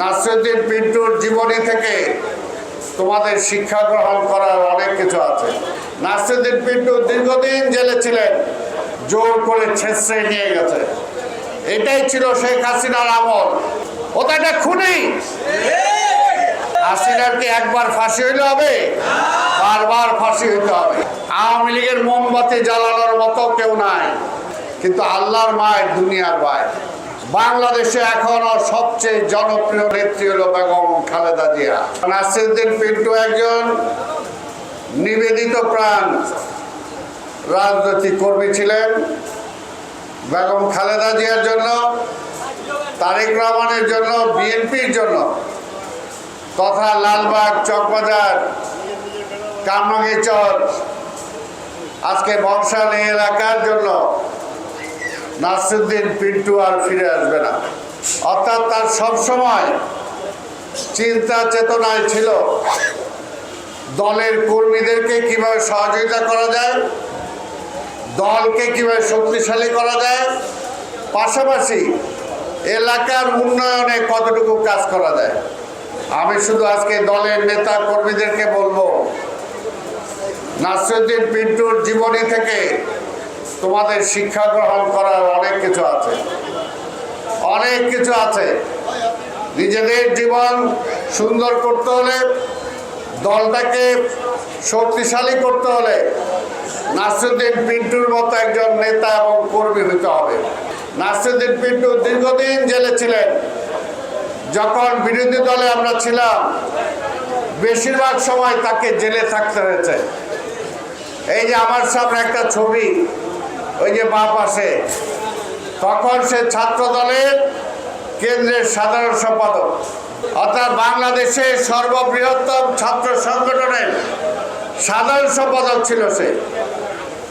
নাসিরউদ্দিন পিন্টুর জীবনী থেকে তোমাদের শিক্ষা গ্রহণ করার অনেক কিছু আছে। নাসিরউদ্দিন পিন্টু দীর্ঘদিন জেলে ছিলেন, জোর করে ছেঁচড়ে নিয়ে গেছে। এটাই ছিল শেখ হাসিনার আমল। ও তো একটা খুনি। হাসিনার কি একবার ফাঁসি হইলে হবে? বারবার ফাঁসি হইতে হবে। আওয়ামী লীগের মোমবাতি জ্বালানোর মতো কেউ নাই, কিন্তু আল্লাহর মায়ের দুনিয়ার ভাই। বাংলাদেশে এখনো সবচেয়ে জনপ্রিয় নেত্রী হলো বেগম খালেদা জিয়া। নাসিরউদ্দিন পিন্টু একজন নিবেদিত প্রাণ রাজনৈতিক কর্মী ছিলেন। বেগম খালেদা জিয়ার জন্য, তারেক রহমানের জন্য, বিএনপির জন্য তথা লালবাগ, চকবাজার, কামরাঙ্গীরচর, আজকে বংশাল এই এলাকার জন্য নাসিরউদ্দিন পিন্টু আর ফিরে আসবে না। অর্থাৎ তার সবসময় চিন্তা চেতনায় ছিল দলের কর্মীদেরকে কিভাবে সহযোগিতা করা যায়, দলকে কিভাবে শক্তিশালী করা যায়, পাশাপাশি এলাকার উন্নয়নে কতটুকু কাজ করা যায়। আমি শুধু আজকে দলের নেতা কর্মীদেরকে বলবো, নাসিরউদ্দিন পিন্টুর জীবনী থেকে তোমাদের শিক্ষা গ্রহণ করার অনেক কিছু আছে, অনেক কিছু আছে। নিজেদের জীবন সুন্দর করতে হলে, দলটাকে শক্তিশালী করতে হলে নাসিরউদ্দিন পিন্টুর মতো একজন নেতা এবং কর্মী হতে হবে। নাসিরউদ্দিন পিন্টু দীর্ঘদিন জেলে ছিলেন। যখন বিরোধী দলে আমরা ছিলাম, বেশিরভাগ সময় তাকে জেলে থাকতে হয়েছে। এই যে আমার সামনে একটা ছবি, ওই যে বাঁ পাশে, তখন সে ছাত্র দলের কেন্দ্রের সাধারণ সম্পাদক, অর্থাৎ বাংলাদেশের সর্ববৃহত্তম ছাত্র সংগঠনের সাধারণ সম্পাদক ছিল সে।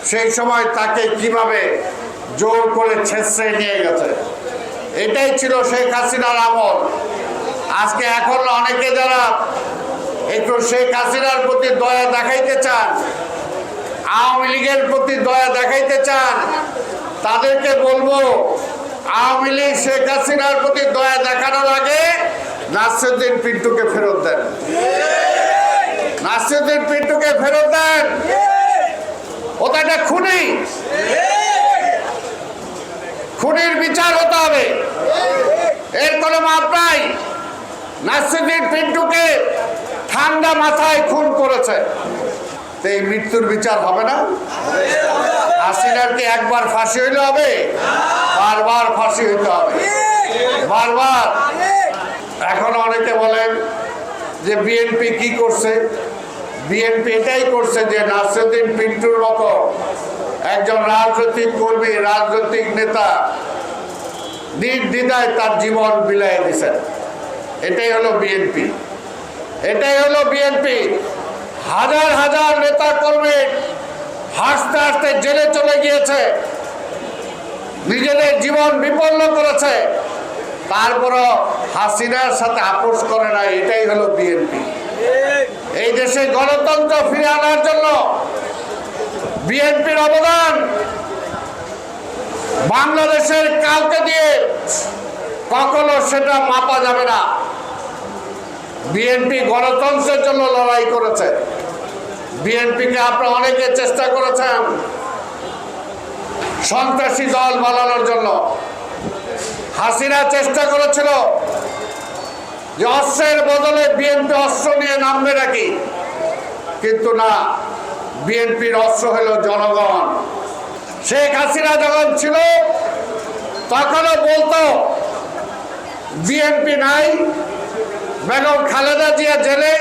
সেই সময় তাকে কিভাবে জোর করে ছেঁচড়ে নিয়ে গেছে। এটাই ছিল শেখ হাসিনার আমল। আজকে এখন অনেকে যারা একটু শেখ হাসিনার প্রতি দয়া দেখাইতে চান, আওয়ামী লীগের প্রতি দয়া দেখাইতে চান, তাদেরকে বলবো, আওয়ামী লীগ শেখ হাসিনার প্রতি দয়া দেখানোর আগে নাসিরউদ্দিন পিন্টুকে ফেরত দেন। নাসিরউদ্দিন পিন্টুকে ফেরত দেন। ও তো একটা খুনি। খুনির বিচার হতে হবে, এর কোনো মাপ নাই। নাসিরউদ্দিন পিন্টুকে ঠান্ডা মাথায় খুন করেছে, এই মৃত্যুর বিচার হবে না? হাসিনার কি একবার ফাঁসি হইলে হবে? বারবার ফাঁসি হইতে হবে, বারবার। এখন অনেকে বলেন যে বিএনপি কি করছে? বিএনপি এটাই করছে যে নাসিরউদ্দিন পিন্টুর মতো একজন রাজনৈতিক কর্মী, রাজনৈতিক নেতা নির্দ্বিধায় তার জীবন বিলায় দিয়েছেন। এটাই হলো বিএনপি, এটাই হলো বিএনপি। হাজার হাজার নেতা কর্মী হাসতে হাসতে জেলে চলে গিয়েছে, নিজেদের জীবন বিপন্ন করেছে, তারপরও হাসিনার সাথে আপোষ করে না। এটাই হলো বিএনপি। এই দেশে গণতন্ত্র ফিরে আনার জন্য বিএনপির অবদান বাংলাদেশের কাউকে দিয়ে কখনো সেটা মাপা যাবে না। বিএনপি গণতন্ত্রের জন্য লড়াই করেছে। বিএনপিকে আপনারা অনেকে চেষ্টা করেছেন সন্ত্রাসী দল বানানোর জন্য। হাসিনা চেষ্টা করেছিল যে অস্ত্রের বদলে বিএনপি অস্ত্র নিয়ে নামবে নাকি, কিন্তু না, বিএনপির অস্ত্র হলো জনগণ। শেখ হাসিনা যখন ছিল তখনও বলতো বিএনপি নাই, বেগম খালেদা জিয়া জেলে,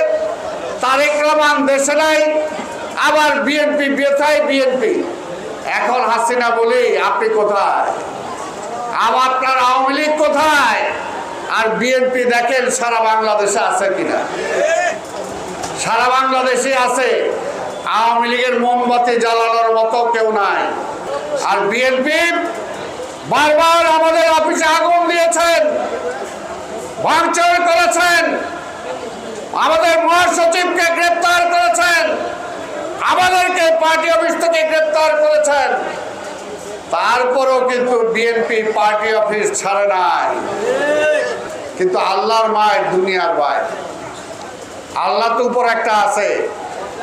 তারেক রহমান দেশে নাই, আবার বিএনপি বেথায় বিএনপি। এখন হাসিনা বলি আপনি কোথায়? আবার আপনার আওয়ামী লীগ কোথায়? আর বিএনপি দেখেন সারা বাংলাদেশে আছে কিনা? সারা বাংলাদেশে আছে। আওয়ামী লীগের মোমবাতি জ্বালানোর মতো কেউ নাই। আর বিএনপি বারবার আমাদের অফিসে আগুন দিয়েছেন, ভাঙচুর করেছেন, আমাদের মহাসচিবকে গ্রেপ্তার করেছেন, আমাদেরকে পার্টি অফিস থেকে গ্রেপ্তার করেছেন। তারপরও কিন্তু বিএনপি পার্টি অফিস ছাড়ে নাই। কিন্তু আল্লাহর মায়ের দুনিয়ার মায়ের। আল্লাহ তো উপর একটা আছে,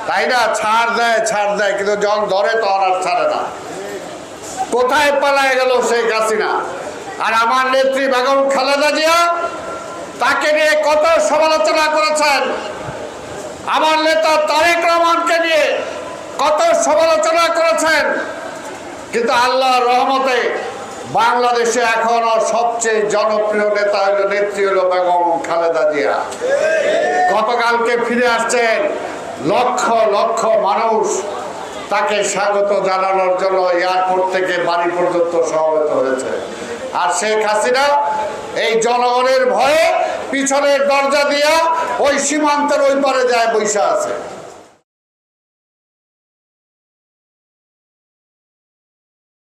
তাই না? ছাড় দেয় কিন্তু যখন ধরে তখন আর ছাড়ে না। কোথায় পালায় গেল শেখ হাসিনা? আর আমার নেত্রী বেগম খালেদা জিয়া তাকে নিয়ে কত সমালোচনা করেছেন, আমার নেতা তারেক রহমানকে নিয়ে কত সমালোচনা করেছেন, কিন্তু আল্লাহর রহমতে বাংলাদেশে এখনো সবচেয়ে জনপ্রিয় নেতা হলো, নেত্রী হলো বেগম খালেদা জিয়া। গতকালকে ফিরে আসছেন, লক্ষ লক্ষ মানুষ তাকে স্বাগত জানানোর জন্য এয়ারপোর্ট থেকে বাড়ি পর্যন্ত সমবেত হয়েছে। আর শেখ হাসিনা এই জনগণের ভয়ে পিছনের দরজা দিয়া ওই সীমান্তের ওই পারে যায় বৈশা আছে।